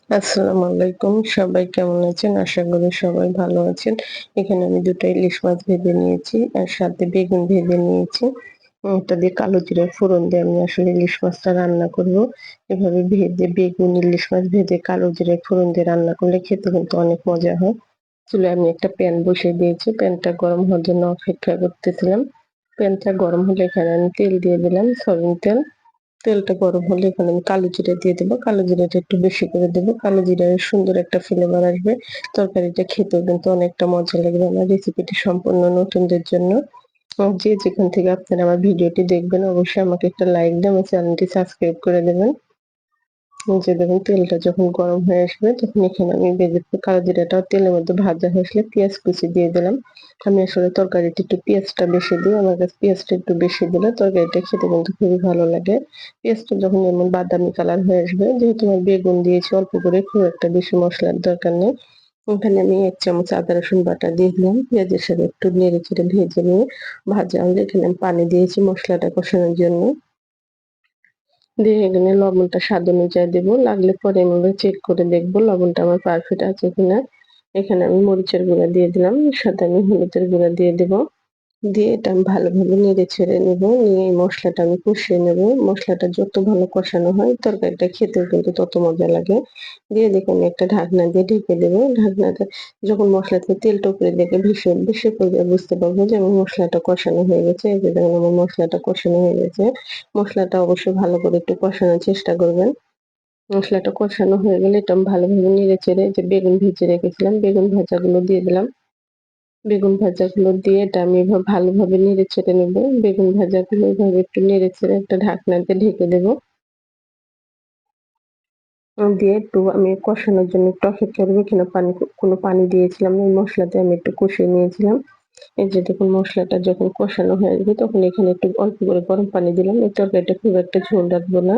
আসসালামু আলাইকুম। সবাই কেমন আছেন? আশা করি সবাই ভালো আছেন। এখানে আমি ২ টা ইলিশ মাছ ভেজে নিয়েছি। আর সাথে বেগুন ভেজে নিয়েছি। ওটা দিয়ে কালো জিরার ফোড়ন দিয়ে আমি আসলে ইলিশ মাছটা রান্না করব। এভাবে ভেজে বেগুন, ইলিশ মাছ ভেজে কালো জিরার ফোড়ন দিয়ে রান্না করলে খেতে কিন্তু অনেক মজা হয়। চুলায় আমি একটা প্যান বসিয়ে দিয়েছি। প্যানটা গরম হওয়ার জন্য অপেক্ষা করতেছিলাম। প্যানটা গরম হলে এখানে আমি তেল দিয়ে দিলাম, সয়াবিন তেল। তেলটা গরম হলে এখানে আমি কালো জিরা দিয়ে দেবো। কালো জিরাটা একটু বেশি করে দেবো। কালো জিরার সুন্দর একটা ফ্লেভার আসবে। তরকারিটা খেতেও কিন্তু অনেকটা মজা লাগবে। আমার রেসিপিটি সম্পূর্ণ নতুনদের জন্য। যে যেখান থেকে আপনারা আমার ভিডিওটি দেখবেন অবশ্যই আমাকে একটা লাইক দিয়ে আমার চ্যানেলটি সাবস্ক্রাইব করে দেবেন। এই যে দেখুন তেলটা যখন গরম হয়ে আসবে তখন এখানে আমি কালো জিরাটাও তেলের মধ্যে ভাজা হয়ে আসলে পেঁয়াজ কুচি দিয়ে দিলাম। আমি আসলে তরকারিতে একটু পেঁয়াজটা বেশি দিই। আমার কাছে পেঁয়াজটা একটু বেশি দিলে তরকারিটা খেতে কিন্তু খুবই ভালো লাগে। পেঁয়াজটা যখন এমন বাদামি কালার হয়ে আসবে, যেহেতু আমি বেগুন দিয়েছি অল্প করে, খুব একটা বেশি মসলার দরকার নেই। ওখানে আমি ১ চামচ আদা রসুন বাটা দিয়ে দিলাম। পেঁয়াজের সাথে একটু নেড়ে চেড়ে ভেজে নিয়ে ভাজা হলে এখানে আমি পানি দিয়েছি মসলাটা কষানোর জন্য। দিয়ে এখানে লবণটা স্বাদ অনুযায়ী দেবো। লাগলে পরে আমি আবার চেক করে দেখবো লবণটা আমার পারফেক্ট আছে কিনা। এখানে আমি মরিচের গুঁড়া দিয়ে দিলাম। সাথে আমি হলুদের গুঁড়া দিয়ে দেবো। দিয়ে এটা আমি ভালোভাবে নেড়ে ছেড়ে নেব। নিয়ে এই মসলাটা আমি কষিয়ে নেব। মসলাটা যত ভালো কষানো হয় তরকারিটা খেতেও কিন্তু তত মজা লাগে। দিয়ে দেখে আমি একটা ঢাকনা দিয়ে ঢেকে দেবো। ঢাকনাটা যখন মসলা থেকে তেলটা উপরে দেখে ভেসে পড়বে বুঝতে পারবো যে আমার মসলাটা কষানো হয়ে গেছে। এই যে দেখুন আমার মসলাটা কষানো হয়ে গেছে। মসলাটা অবশ্যই ভালো করে একটু কষানোর চেষ্টা করবেন। মসলাটা কষানো হয়ে গেলে এটা আমি ভালোভাবে নেড়ে চেড়ে যে বেগুন ভেজে রেখেছিলাম, বেগুন ভাজাগুলো দিয়ে দিলাম। বেগুন ভাজাগুলো দিয়ে এটা আমি ভালোভাবে নেড়ে চেড়ে নেব। বেগুন ভাজাগুলো এভাবে একটু নেড়ে চেড়ে একটা ঢাকনা দিয়ে ঢেকে দেব। দিয়ে একটু আমি কষানোর জন্য একটু অপেক্ষা করব। এখানে কোনো পানি দিয়েছিলাম না। এই মসলাতে আমি একটু কষিয়ে নিয়েছিলাম। এই যে দেখুন মসলাটা যখন কষানো হয়ে আসবে তখন এখানে একটু অল্প করে গরম পানি দিলাম। এই তরকারিটা খুব একটা ঝোল রাখবো না।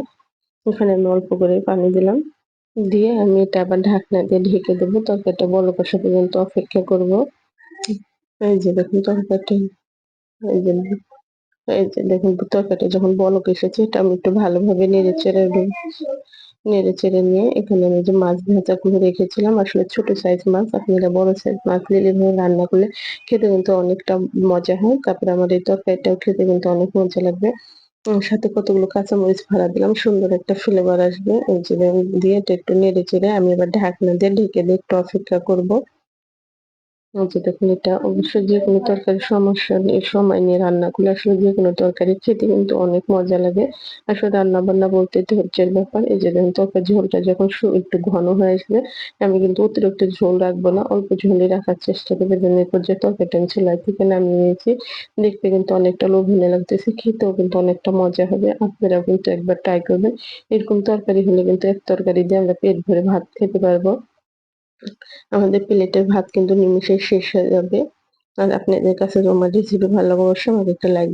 এখানে আমি অল্প করে পানি দিলাম। দিয়ে আমি এটা আবার ঢাকনা দিয়ে ঢেকে দেব। তরকারিটা বলক আসা পর্যন্ত অপেক্ষা করব। এই যে দেখুন তরকারিটা এই যে এই যে দেখুন তরকারিটা যখন বলক এসেছে এটা আমি একটু ভালোভাবে নেড়ে চেড়ে নিয়ে এখানে আমি যে মাছ ভাজাগুলো রেখেছিলাম, আসলে ছোট সাইজ মাছ, আপনারা বড় সাইজ মাছ নিলে এভাবে রান্না করলে খেতে কিন্তু অনেকটা মজা হয়। তারপরে আমার এই তরকারিটাও খেতে কিন্তু অনেক মজা লাগবে। সাথে কতগুলো কাঁচামরিচ ফাড়া দিলাম, সুন্দর একটা ফ্লেভার আসবে। এই যে দিয়ে এটা একটু নেড়ে চেড়ে আমি এবার ঢাকনা দিয়ে ঢেকে দিয়ে একটু অপেক্ষা করব। এই যে দেখুন এটা অবশ্যই যেকোনো তরকারির সমস্যা নেই, সময় নিয়ে রান্না করলে আসলে যেকোনো তরকারি খেতে কিন্তু অনেক মজা লাগে। আসলে রান্না-বান্না বলতে ধৈর্যের ব্যাপার। এই যে দেখুন তরকারির ঝোলটা যখন একটু ঘন হয়ে আসবে, আমি কিন্তু অতিরিক্ত ঝোল রাখবো না। অল্প ঝোলই রাখার চেষ্টা করব। যেন এই পর্যায়ে তরকারিটা আমি চুলায় থেকে নামিয়ে নিয়েছি। দেখতে কিন্তু অনেকটা লোভনীয় লাগতেছে। খেতেও কিন্তু অনেকটা মজা হবে। আপনারাও কিন্তু একবার ট্রাই করবেন। এরকম তরকারি হলে কিন্তু এক তরকারি দিয়ে আমরা পেট ভরে ভাত খেতে পারবো। আমাদের প্লেটের ভাত কিন্তু নিমেষেই শেষ হয়ে যাবে। আর আপনাদের কাছে যদি আমার রেসিপি ভালো লাগে অবশ্যই আমাকে একটা লাইক